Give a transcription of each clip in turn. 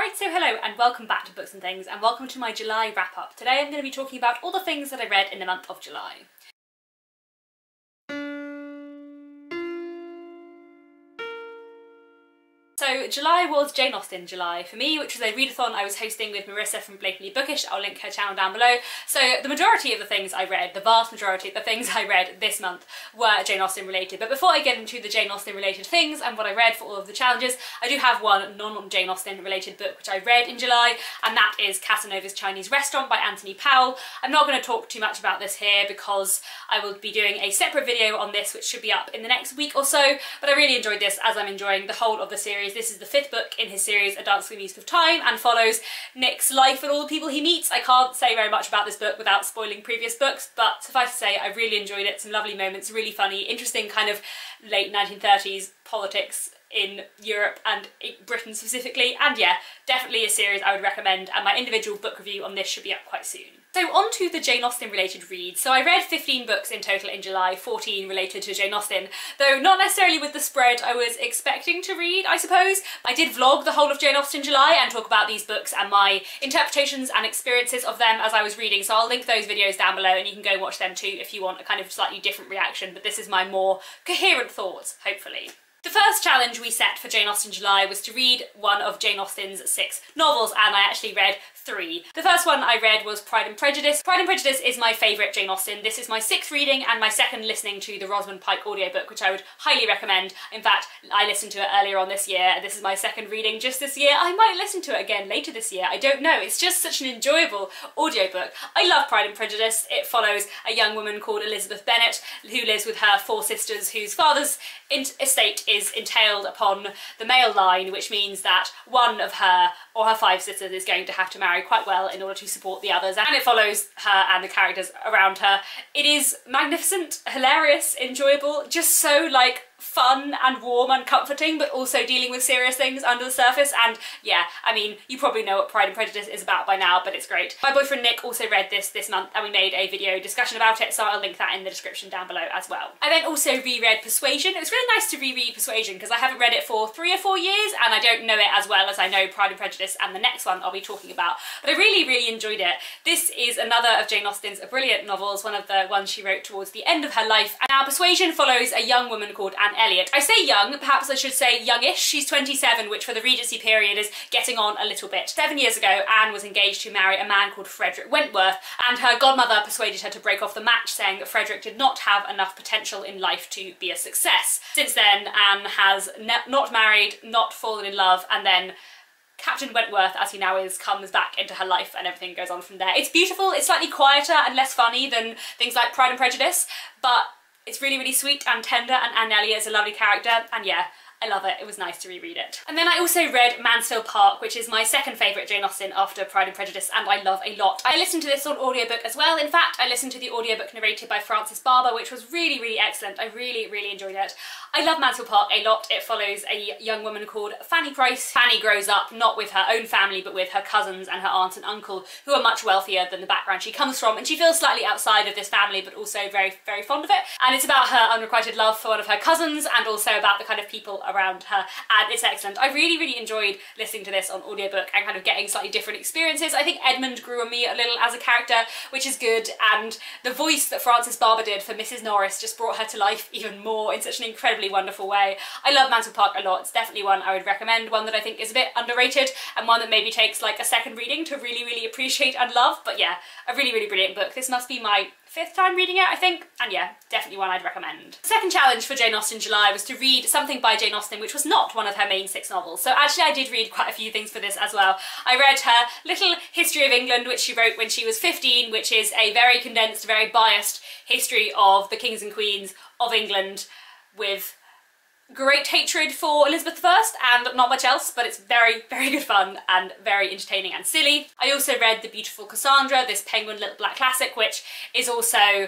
Right, so hello and welcome back to Books and Things, and welcome to my July wrap-up. Today I'm going to be talking about all the things that I read in the month of July. So July was Jane Austen July for me, which was a readathon I was hosting with Marissa from Blatantly Bookish. I'll link her channel down below. So the majority of the things I read, the vast majority of the things I read this month were Jane Austen related. But before I get into the Jane Austen related things and what I read for all of the challenges, I do have one non-Jane Austen related book which I read in July, and that is Casanova's Chinese Restaurant by Anthony Powell. I'm not going to talk too much about this here because I will be doing a separate video on this which should be up in the next week or so, but I really enjoyed this as I'm enjoying the whole of the series. This is the 5th book in his series A Dance with the Music of Time and follows Nick's life and all the people he meets. I can't say very much about this book without spoiling previous books, but suffice to say I really enjoyed it. Some lovely moments, really funny, interesting kind of late 1930s politics in Europe and Britain specifically, and yeah, definitely a series I would recommend, and my individual book review on this should be up quite soon. So on to the Jane Austen related reads. So I read 15 books in total in July, 14 related to Jane Austen, though not necessarily with the spread I was expecting to read, I suppose. I did vlog the whole of Jane Austen July and talk about these books and my interpretations and experiences of them as I was reading, so I'll link those videos down below and you can go watch them too if you want a kind of slightly different reaction, but this is my more coherent thoughts, hopefully. The first challenge we set for Jane Austen July was to read one of Jane Austen's 6 novels, and I actually read 3. The first one I read was Pride and Prejudice. Pride and Prejudice is my favourite Jane Austen. This is my 6th reading and my 2nd listening to the Rosamund Pike audiobook, which I would highly recommend. In fact, I listened to it earlier on this year, and this is my 2nd reading just this year. I might listen to it again later this year, I don't know. It's just such an enjoyable audiobook. I love Pride and Prejudice. It follows a young woman called Elizabeth Bennet who lives with her 4 sisters whose father's estate is entailed upon the male line, which means that one of her or her 5 sisters is going to have to marry quite well in order to support the others, and it follows her and the characters around her. It is magnificent, hilarious, enjoyable, just so like fun and warm and comforting, but also dealing with serious things under the surface. And yeah, I mean, you probably know what Pride and Prejudice is about by now, but it's great. My boyfriend Nick also read this month and we made a video discussion about it, so I'll link that in the description down below as well. I then also reread Persuasion. It was really nice to reread Persuasion because I haven't read it for 3 or 4 years and I don't know it as well as I know Pride and Prejudice and the next one I'll be talking about, but I really enjoyed it. This is another of Jane Austen's brilliant novels, one of the ones she wrote towards the end of her life. And now Persuasion follows a young woman called Anne Elliot. I say young, perhaps I should say youngish. She's 27, which for the Regency period is getting on a little bit. 7 years ago, Anne was engaged to marry a man called Frederick Wentworth, and her godmother persuaded her to break off the match, saying that Frederick did not have enough potential in life to be a success. Since then, Anne has not married, not fallen in love, and then Captain Wentworth, as he now is, comes back into her life and everything goes on from there. It's beautiful, it's slightly quieter and less funny than things like Pride and Prejudice, but it's really sweet and tender, and Anne Elliot is a lovely character, and yeah, I love it. It was nice to reread it. And then I also read Mansfield Park, which is my 2nd favourite Jane Austen after Pride and Prejudice, and I love a lot. I listened to this on audiobook as well. In fact, I listened to the audiobook narrated by Frances Barber, which was really excellent. I really enjoyed it. I love Mansfield Park a lot. It follows a young woman called Fanny Price. Fanny grows up not with her own family, but with her cousins and her aunt and uncle, who are much wealthier than the background she comes from, and she feels slightly outside of this family, but also very fond of it. And it's about her unrequited love for one of her cousins, and also about the kind of people around her, and it's excellent. I really enjoyed listening to this on audiobook and kind of getting slightly different experiences. I think Edmund grew on me a little as a character, which is good, and the voice that Frances Barber did for Mrs. Norris just brought her to life even more in such an incredibly wonderful way. I love Mansfield Park a lot. It's definitely one I would recommend, one that I think is a bit underrated, and one that maybe takes like a 2nd reading to really appreciate and love. But yeah, a really brilliant book. This must be my 5th time reading it, I think, and yeah, definitely one I'd recommend. The second challenge for Jane Austen July was to read something by Jane Austen which was not one of her main 6 novels. So actually I did read quite a few things for this as well. I read her little History of England, which she wrote when she was 15, which is a very condensed, very biased history of the kings and queens of England with great hatred for Elizabeth I and not much else, but it's very good fun and very entertaining and silly. I also read The Beautiful Cassandra, this Penguin Little Black classic, which is also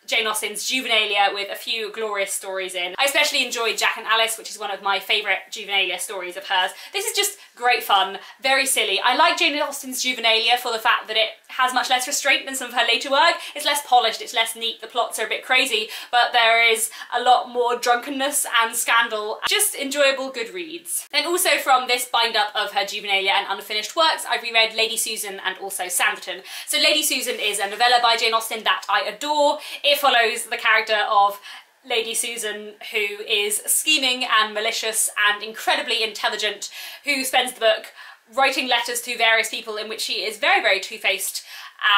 Jane Austen's juvenilia with a few glorious stories in. I especially enjoyed Jack and Alice, which is one of my favourite juvenilia stories of hers. This is just great fun, very silly. I like Jane Austen's juvenilia for the fact that it has much less restraint than some of her later work. It's less polished, it's less neat, the plots are a bit crazy, but there is a lot more drunkenness and scandal. Just enjoyable good reads. Then also from this bind-up of her juvenilia and unfinished works, I've reread Lady Susan and also Sanditon. So Lady Susan is a novella by Jane Austen that I adore. It follows the character of Lady Susan, who is scheming and malicious and incredibly intelligent, who spends the book writing letters to various people in which she is very, very two-faced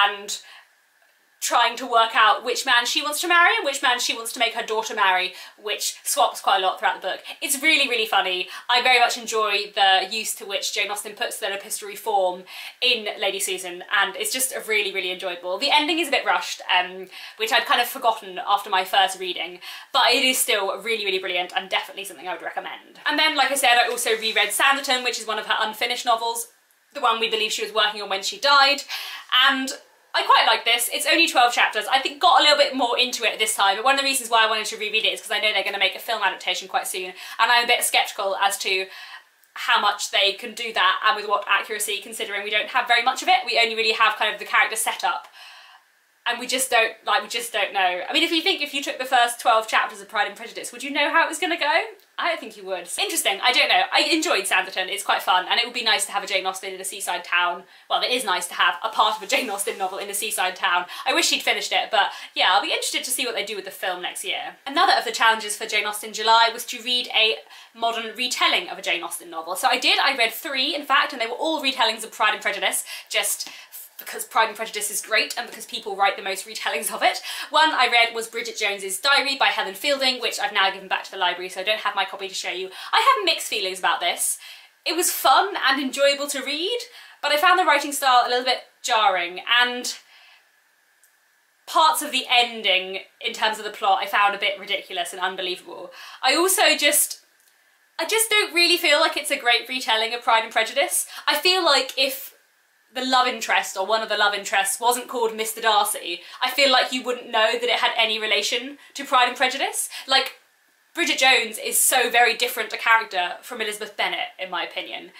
and trying to work out which man she wants to marry and which man she wants to make her daughter marry, which swaps quite a lot throughout the book. It's really, really funny. I very much enjoy the use to which Jane Austen puts their epistolary form in Lady Susan, and it's just really, really enjoyable. The ending is a bit rushed, which I'd kind of forgotten after my first reading, but it is still really, really brilliant and definitely something I would recommend. And then, like I said, I also reread Sanditon, which is one of her unfinished novels, the one we believe she was working on when she died, and I quite like this. It's only 12 chapters. I think got a little bit more into it this time, but one of the reasons why I wanted to reread it is because I know they're going to make a film adaptation quite soon, and I'm a bit sceptical as to how much they can do that and with what accuracy, considering we don't have very much of it. We only really have kind of the character set up, and we just don't know. I mean, if you took the first 12 chapters of Pride and Prejudice, would you know how it was going to go? I don't think you would. Interesting, I don't know. I enjoyed Sanditon, it's quite fun, and it would be nice to have a Jane Austen in a seaside town. Well, it is nice to have a part of a Jane Austen novel in a seaside town. I wish she'd finished it, but yeah, I'll be interested to see what they do with the film next year. Another of the challenges for Jane Austen July was to read a modern retelling of a Jane Austen novel. So I read 3, in fact, and they were all retellings of Pride and Prejudice, just because Pride and Prejudice is great and because people write the most retellings of it. One I read was Bridget Jones's Diary by Helen Fielding, which I've now given back to the library, so I don't have my copy to show you. I have mixed feelings about this. It was fun and enjoyable to read, but I found the writing style a little bit jarring, and parts of the ending in terms of the plot I found a bit ridiculous and unbelievable. I just don't really feel like it's a great retelling of Pride and Prejudice. I feel like if the love interest, or one of the love interests, wasn't called Mr. Darcy, I feel like you wouldn't know that it had any relation to Pride and Prejudice. Like, Bridget Jones is so very different a character from Elizabeth Bennet, in my opinion.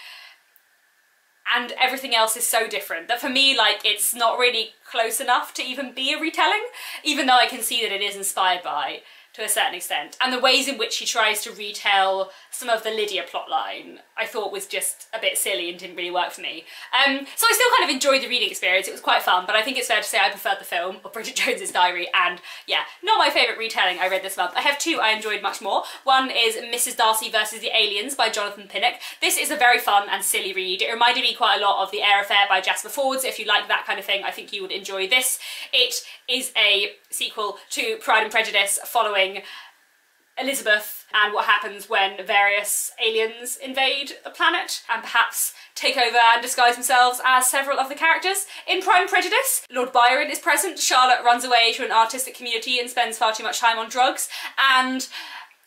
And everything else is so different that for me, like, it's not really close enough to even be a retelling, even though I can see that it is inspired by, to a certain extent. And the ways in which she tries to retell some of the Lydia plotline I thought was just a bit silly and didn't really work for me. So I still kind of enjoyed the reading experience, it was quite fun, but I think it's fair to say I preferred the film, or Bridget Jones's Diary, and yeah, not my favourite retelling I read this month. I have 2 I enjoyed much more. One is Mrs. Darcy vs. the Aliens by Jonathan Pinnock. This is a very fun and silly read. It reminded me quite a lot of The Air Affair by Jasper Fords. If you like that kind of thing, I think you would enjoy this. It is a sequel to Pride and Prejudice, following Elizabeth and what happens when various aliens invade the planet and perhaps take over and disguise themselves as several of the characters in Pride and Prejudice. Lord Byron is present, Charlotte runs away to an artistic community and spends far too much time on drugs, and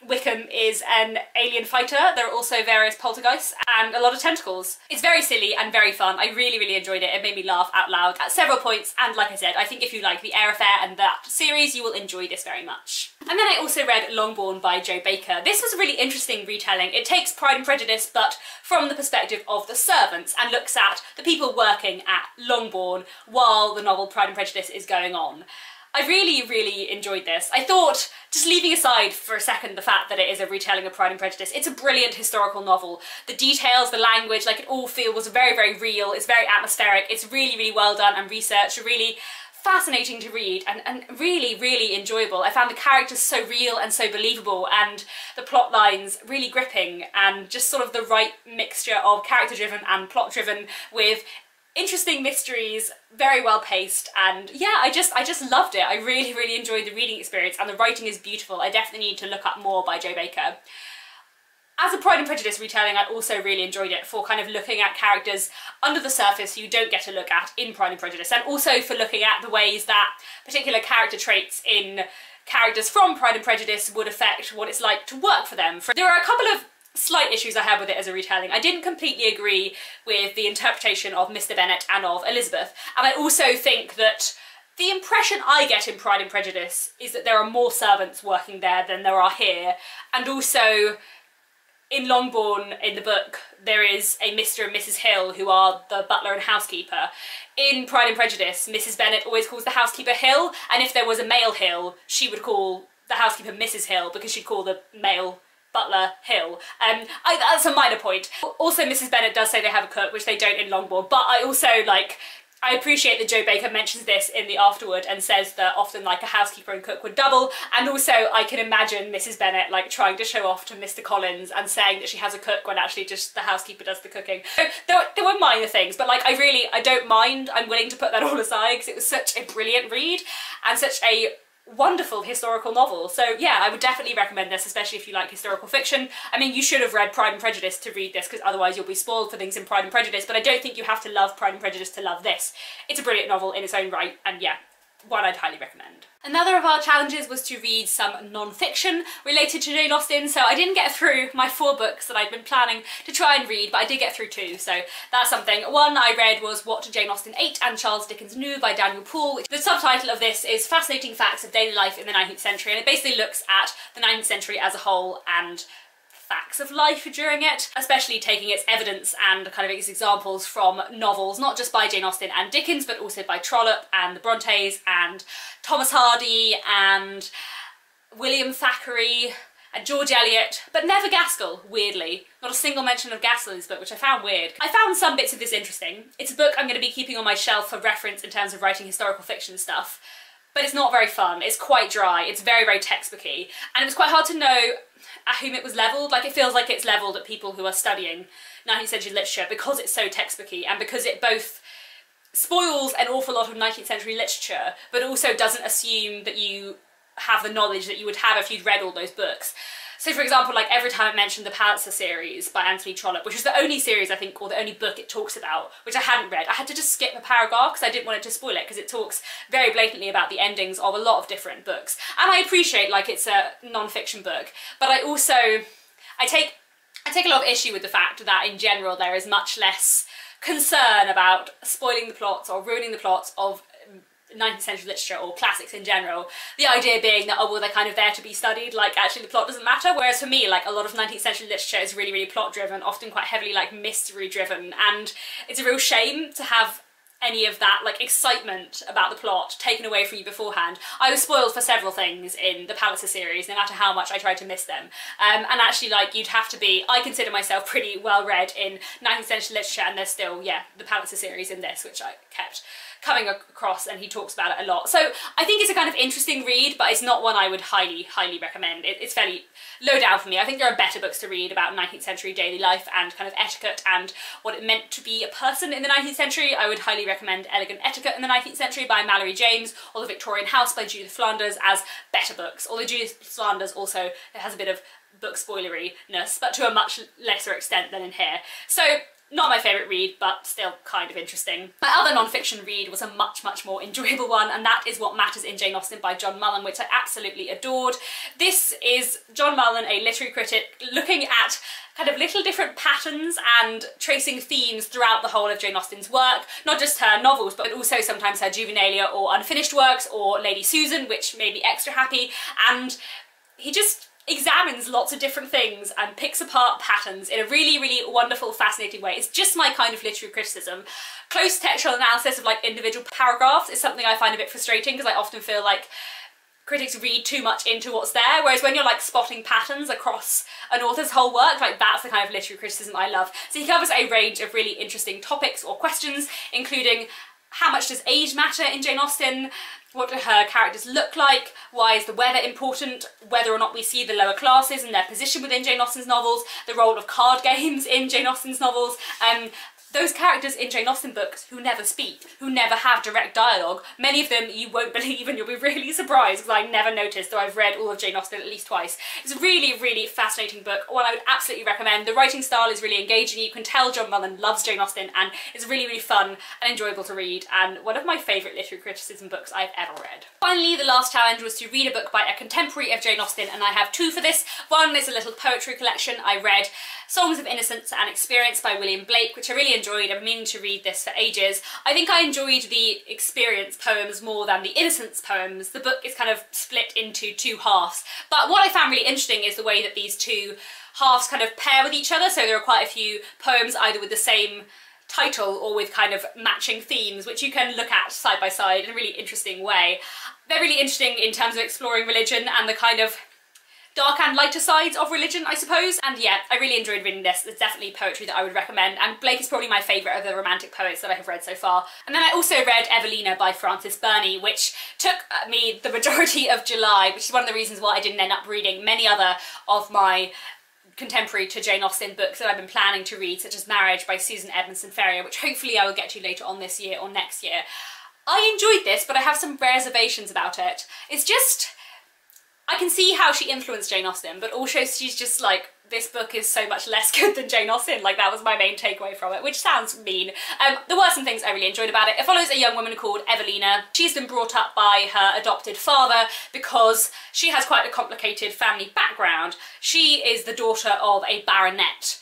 Wickham is an alien fighter. There are also various poltergeists and a lot of tentacles. It's very silly and very fun. I really, really enjoyed it. It made me laugh out loud at several points, and like I said, I think if you like The Air Affair and that series, you will enjoy this very much. And then I also read Longbourn by Jo Baker. This was a really interesting retelling. It takes Pride and Prejudice, but from the perspective of the servants, and looks at the people working at Longbourn while the novel Pride and Prejudice is going on. I really, really enjoyed this. I thought, just leaving aside for a second the fact that it is a retelling of Pride and Prejudice, it's a brilliant historical novel. The details, the language, like it all feels very, very real. It's very atmospheric. It's really, really well done and researched, really fascinating to read, and really, really enjoyable. I found the characters so real and so believable, and the plot lines really gripping, and just sort of the right mixture of character-driven and plot-driven with interesting mysteries, very well paced, and yeah, I just loved it. I really, really enjoyed the reading experience, and the writing is beautiful. I definitely need to look up more by Jo Baker. As a Pride and Prejudice retelling, I also really enjoyed it for kind of looking at characters under the surface you don't get to look at in Pride and Prejudice, and also for looking at the ways that particular character traits in characters from Pride and Prejudice would affect what it's like to work for them. There are a couple of slight issues I have with it as a retelling. I didn't completely agree with the interpretation of Mr. Bennet and of Elizabeth, and I also think that The impression I get in Pride and Prejudice is that there are more servants working there than there are here, and also in Longbourn, in the book, there is a Mr. and Mrs. Hill who are the butler and housekeeper. In Pride and Prejudice, Mrs. Bennet always calls the housekeeper Hill, and if there was a male Hill, she would call the housekeeper Mrs. Hill, because she'd call the male butler Hill. That's a minor point. Also, Mrs. Bennet does say they have a cook, which they don't in Longbourn, but I also, like, I appreciate that Joe Baker mentions this in the afterword and says that often like a housekeeper and cook would double, and also I can imagine Mrs. Bennet like trying to show off to Mr. Collins and saying that she has a cook when actually just the housekeeper does the cooking. So there were minor things, but like I don't mind. I'm willing to put that all aside because it was such a brilliant read and such a wonderful historical novel. So yeah, I would definitely recommend this, especially if you like historical fiction. I mean, you should have read Pride and Prejudice to read this, because otherwise you'll be spoiled for things in Pride and Prejudice, but I don't think you have to love Pride and Prejudice to love this. It's a brilliant novel in its own right, and yeah, one I'd highly recommend. Another of our challenges was to read some non-fiction related to Jane Austen, so I didn't get through my 4 books that I'd been planning to try and read, but I did get through 2, so that's something. One I read was What Jane Austen Ate and Charles Dickens Knew by Daniel Poole. The subtitle of this is Fascinating Facts of Daily Life in the 19th Century, and it basically looks at the 19th century as a whole and facts of life during it, especially taking its evidence and kind of its examples from novels, not just by Jane Austen and Dickens, but also by Trollope and the Brontes and Thomas Hardy and William Thackeray and George Eliot, but never Gaskell, weirdly. Not a single mention of Gaskell in this book, which I found weird. I found some bits of this interesting. It's a book I'm going to be keeping on my shelf for reference in terms of writing historical fiction stuff, but it's not very fun. It's quite dry. It's very, very textbooky, and it was quite hard to know at whom it was levelled. Like, it feels like it's levelled at people who are studying 19th century literature because it's so textbooky and because it both spoils an awful lot of 19th century literature but also doesn't assume that you have the knowledge that you would have if you'd read all those books. So for example, like every time it mentioned the Palliser series by Anthony Trollope, which is the only series I think, or the only book it talks about, which I hadn't read, I had to just skip a paragraph because I didn't want it to spoil it, because it talks very blatantly about the endings of a lot of different books. And I appreciate like it's a non-fiction book, but I also, I take a lot of issue with the fact that in general there is much less concern about spoiling the plots or ruining the plots of 19th century literature or classics in general. The idea being that, oh well, they're kind of there to be studied, like actually the plot doesn't matter. Whereas for me, like a lot of 19th century literature is really, really plot driven, often quite heavily like mystery driven, and it's a real shame to have any of that like excitement about the plot taken away from you beforehand. I was spoiled for several things in the Palliser series, no matter how much I tried to miss them. And actually, like, you'd have to be, I consider myself pretty well read in 19th century literature, and there's still, yeah, the Palliser series in this, which I kept coming across, and he talks about it a lot. So I think it's a kind of interesting read, but it's not one I would highly, highly recommend. It's fairly low down for me. I think there are better books to read about 19th century daily life and kind of etiquette and what it meant to be a person in the 19th century. I would highly recommend Elegant Etiquette in the 19th Century by Mallory James, or The Victorian House by Judith Flanders as better books. Although Judith Flanders also has a bit of book spoileriness, but to a much lesser extent than in here. So not my favourite read, but still kind of interesting. My other non-fiction read was a much, much more enjoyable one, and that is What Matters in Jane Austen by John Mullen, which I absolutely adored. This is John Mullen, a literary critic, looking at kind of little different patterns and tracing themes throughout the whole of Jane Austen's work, not just her novels, but also sometimes her juvenilia or unfinished works, or Lady Susan, which made me extra happy, and he just examines lots of different things and picks apart patterns in a really, really wonderful, fascinating way. It's just my kind of literary criticism. Close textual analysis of like individual paragraphs is something I find a bit frustrating, because I often feel like critics read too much into what's there, whereas when you're like spotting patterns across an author's whole work, like that's the kind of literary criticism I love. So he covers a range of really interesting topics or questions, including how much does age matter in Jane Austen? What do her characters look like? Why is the weather important? Whether or not we see the lower classes and their position within Jane Austen's novels, the role of card games in Jane Austen's novels, those characters in Jane Austen books who never speak, who never have direct dialogue. Many of them you won't believe, and you'll be really surprised, because I never noticed, though I've read all of Jane Austen at least twice. It's a really, really fascinating book, one I would absolutely recommend. The writing style is really engaging. You can tell John Mullen loves Jane Austen, and it's really, really fun and enjoyable to read, and one of my favourite literary criticism books I've ever read. Finally, the last challenge was to read a book by a contemporary of Jane Austen, and I have 2 for this. One is a little poetry collection. I read Songs of Innocence and Experience by William Blake, which I really enjoyed. I've been meaning to read this for ages. I think I enjoyed the experience poems more than the innocence poems. The book is kind of split into two halves, but what I found really interesting is the way that these two halves kind of pair with each other. So there are quite a few poems either with the same title or with kind of matching themes, which you can look at side by side in a really interesting way. They're really interesting in terms of exploring religion and the kind of dark and lighter sides of religion, I suppose. And yeah, I really enjoyed reading this. It's definitely poetry that I would recommend, and Blake is probably my favourite of the romantic poets that I have read so far. And then I also read Evelina by Frances Burney, which took me the majority of July, which is one of the reasons why I didn't end up reading many other of my contemporary to Jane Austen books that I've been planning to read, such as Marriage by Susan Edmondson Ferrier, which hopefully I will get to later on this year or next year. I enjoyed this, but I have some reservations about it. It's just, I can see how she influenced Jane Austen, but also she's just like, this book is so much less good than Jane Austen. Like, that was my main takeaway from it, which sounds mean. There were some things I really enjoyed about it. It follows a young woman called Evelina. She's been brought up by her adopted father because she has quite a complicated family background. She is the daughter of a baronet,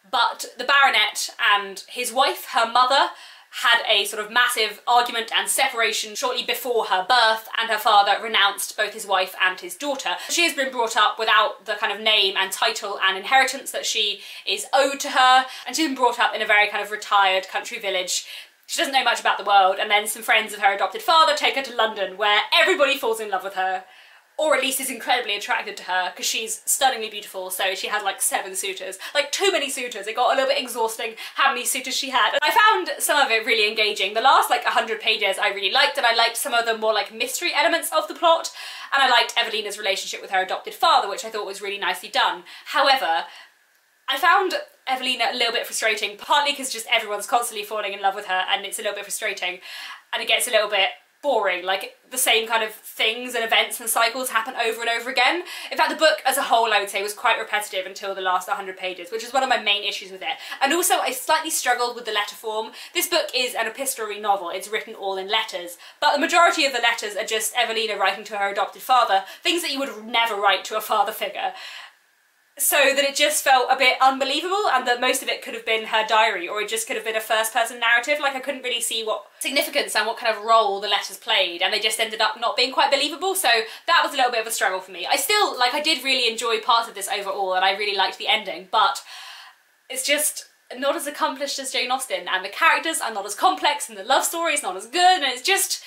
but the baronet and his wife, her mother, had a sort of massive argument and separation shortly before her birth, and her father renounced both his wife and his daughter. She has been brought up without the kind of name and title and inheritance that she is owed to her, and she's been brought up in a very kind of retired country village. She doesn't know much about the world, and then some friends of her adopted father take her to London, where everybody falls in love with her, or at least is incredibly attracted to her, because she's stunningly beautiful. So she had like 7 suitors, like too many suitors. It got a little bit exhausting how many suitors she had. I found some of it really engaging. The last like 100 pages I really liked, and I liked some of the more like mystery elements of the plot, and I liked Evelina's relationship with her adopted father, which I thought was really nicely done. However, I found Evelina a little bit frustrating, partly because just everyone's constantly falling in love with her and it's a little bit frustrating, and it gets a little bit boring, like the same kind of things and events and cycles happen over and over again. In fact, the book as a whole, I would say, was quite repetitive until the last 100 pages, which is one of my main issues with it. And also, I slightly struggled with the letter form. This book is an epistolary novel, it's written all in letters, but the majority of the letters are just Evelina writing to her adopted father, things that you would never write to a father figure. So that it just felt a bit unbelievable, and that most of it could have been her diary, or it just could have been a first-person narrative. Like, I couldn't really see what significance and what kind of role the letters played, and they just ended up not being quite believable, so that was a little bit of a struggle for me. I still, like, I did really enjoy parts of this overall, and I really liked the ending, but it's just not as accomplished as Jane Austen, and the characters are not as complex, and the love story is not as good, and it's just,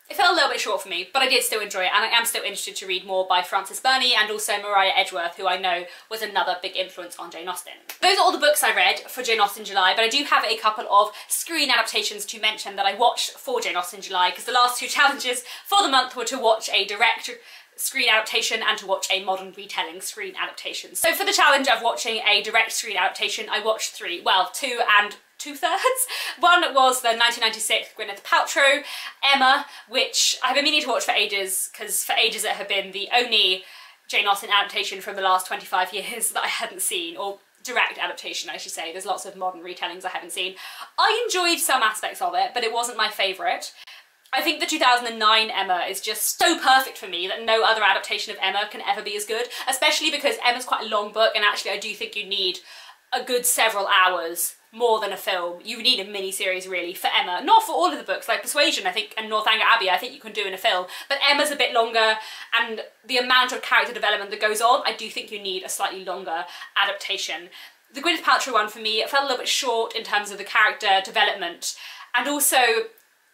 it felt a little bit short for me, but I did still enjoy it, and I am still interested to read more by Frances Burney and also Maria Edgeworth, who I know was another big influence on Jane Austen. Those are all the books I read for Jane Austen July, but I do have a couple of screen adaptations to mention that I watched for Jane Austen July, because the last 2 challenges for the month were to watch a direct screen adaptation and to watch a modern retelling screen adaptation. So for the challenge of watching a direct screen adaptation, I watched 3, well, 2 and 2/3. One was the 1996 Gwyneth Paltrow Emma, which I've been meaning to watch for ages, because for ages it had been the only Jane Austen adaptation from the last 25 years that I hadn't seen, or direct adaptation I should say. There's lots of modern retellings I haven't seen. I enjoyed some aspects of it, but it wasn't my favourite. I think the 2009 Emma is just so perfect for me that no other adaptation of Emma can ever be as good, especially because Emma's quite a long book, and actually I do think you need a good several hours more than a film. You need a mini-series really for Emma. Not for all of the books, like Persuasion I think and Northanger Abbey I think you can do in a film, but Emma's a bit longer, and the amount of character development that goes on, I do think you need a slightly longer adaptation. The Gwyneth Paltrow one for me, it felt a little bit short in terms of the character development, and also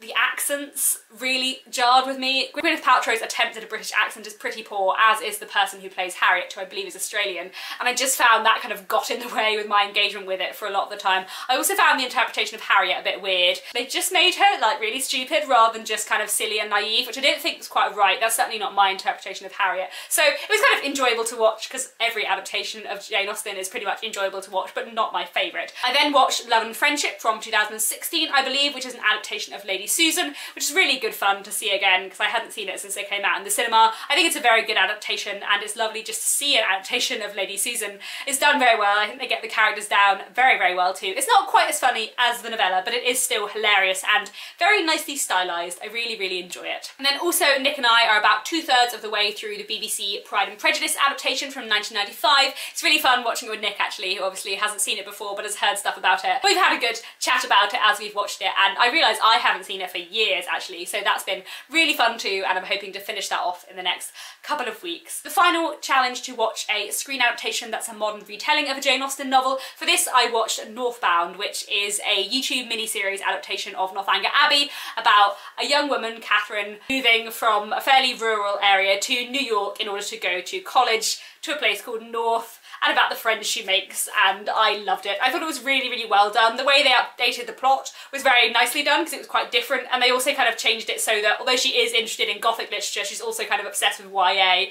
the accents really jarred with me. Gwyneth Paltrow's attempt at a British accent is pretty poor, as is the person who plays Harriet, who I believe is Australian, and I just found that kind of got in the way with my engagement with it for a lot of the time. I also found the interpretation of Harriet a bit weird. They just made her like really stupid rather than just kind of silly and naive, which I didn't think was quite right. That's certainly not my interpretation of Harriet. So it was kind of enjoyable to watch, because every adaptation of Jane Austen is pretty much enjoyable to watch, but not my favourite. I then watched Love and Friendship from 2016, I believe, which is an adaptation of Lady Susan, which is really good fun to see again because I hadn't seen it since it came out in the cinema. I think it's a very good adaptation and it's lovely just to see an adaptation of Lady Susan. It's done very well. I think they get the characters down very, very well too. It's not quite as funny as the novella, but it is still hilarious and very nicely stylised. I really, really enjoy it. And then also Nick and I are about 2/3 of the way through the BBC Pride and Prejudice adaptation from 1995. It's really fun watching it with Nick actually, who obviously hasn't seen it before but has heard stuff about it. We've had a good chat about it as we've watched it, and I realise I haven't seen it for years actually, so that's been really fun too, and I'm hoping to finish that off in the next couple of weeks. The final challenge to watch a screen adaptation that's a modern retelling of a Jane Austen novel. For this I watched Northbound, which is a YouTube miniseries adaptation of Northanger Abbey about a young woman, Catherine, moving from a fairly rural area to New York in order to go to college to a place called North, and about the friends she makes, and I loved it. I thought it was really, really well done. The way they updated the plot was very nicely done because it was quite different, and they also kind of changed it so that although she is interested in Gothic literature, she's also kind of obsessed with YA,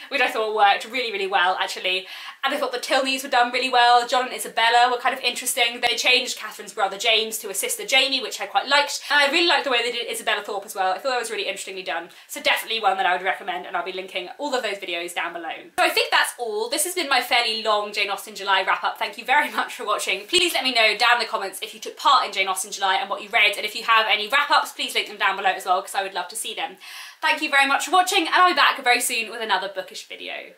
which I thought worked really, really well actually. And I thought the Tilneys were done really well. John and Isabella were kind of interesting. They changed Catherine's brother James to a sister Jamie, which I quite liked. And I really liked the way they did Isabella Thorpe as well. I thought that was really interestingly done. So definitely one that I would recommend, and I'll be linking all of those videos down below. So I think that's all. This has been my fairly long Jane Austen July wrap up. Thank you very much for watching. Please let me know down in the comments if you took part in Jane Austen July and what you read, and if you have any wrap ups, please link them down below as well because I would love to see them. Thank you very much for watching, and I'll be back very soon with another bookish video.